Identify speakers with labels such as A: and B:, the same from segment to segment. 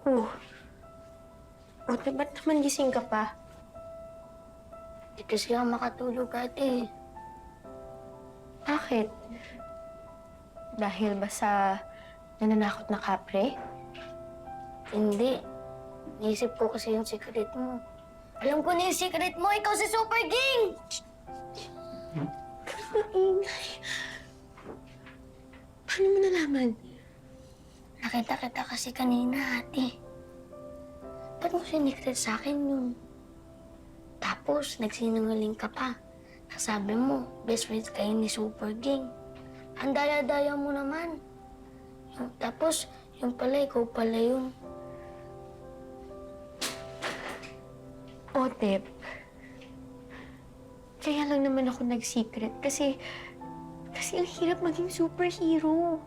A: Oh. Ate, ba't naman gising ka pa?
B: Di kasi ako makatulog, ate.
A: Bakit? Dahil ba sa nananakot na kapre?
B: Hindi. Naisip ko kasi yung secret mo. Alam ko na yung secret mo! Ikaw si Super Ging!
A: Maingay. Paano mo nalaman?
B: Nakita kita kasi kanina, ate. Ba't mo sinikret sa akin yun? Tapos, nagsinungaling ka pa. Nasabi mo, best friends kayo ni Super Ging. Ang daya-daya mo naman. Tapos, yung pala, ikaw pala yun.
A: Otep. Kaya lang naman ako nag-secret kasi ang hirap maging superhero.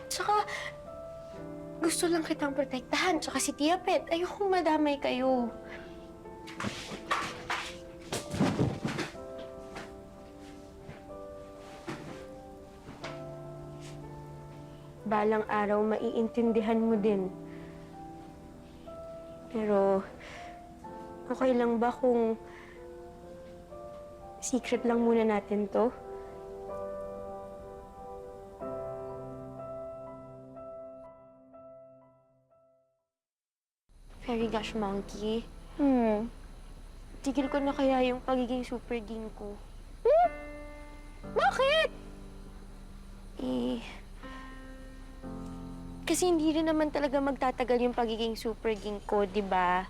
A: Tsaka, gusto lang kitang protektahan. Tsaka si Tia Pet, ayokong madamay kayo. Balang araw, maiintindihan mo din. Pero, okay lang ba kung secret lang muna natin to? Fairy Gosh Monkey, tigil ko na kaya yung pagiging super ging ko.
C: Bakit?
A: Kasi hindi rin naman talaga magtatagal yung pagiging super ging ko, di ba?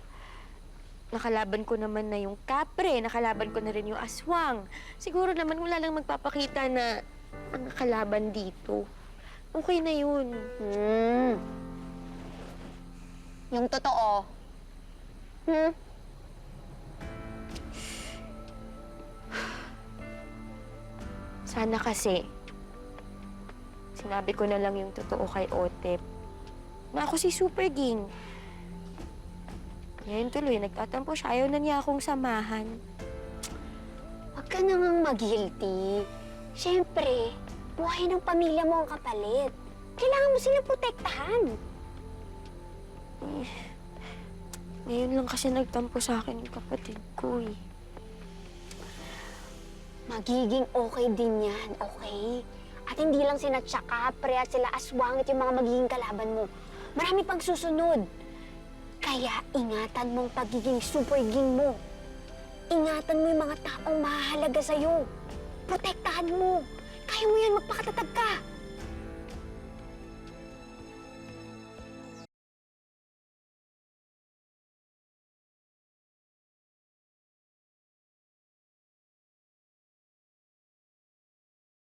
A: Nakalaban ko naman na yung kapre, nakalaban ko na rin yung aswang. Siguro naman wala lang magpapakita na ang kalaban dito. Okay na yun.
C: Yung totoo.
A: Sana kasi, sinabi ko na lang yung totoo kay Otep. Na ako si Super Ging. Ngayon tuloy, nagtatampo siya. Ayaw na niya akong samahan.
C: Huwag ka namang mag-guilty. Siyempre, buhay ng pamilya mo ang kapalit. Kailangan mo silang protektahan.
A: Ngayon lang kasi nagtampo sa akin yung kapatid ko eh.
C: Magiging okay din yan, okay? At hindi lang sina Tsakapre at sila Aswangit yung mga magiging kalaban mo. Marami pang susunod. Kaya ingatan mong pagiging super ging mo. Ingatan mo yung mga taong mahalaga sa'yo. Protektahan mo. Kaya mo yan, magpakatatag ka.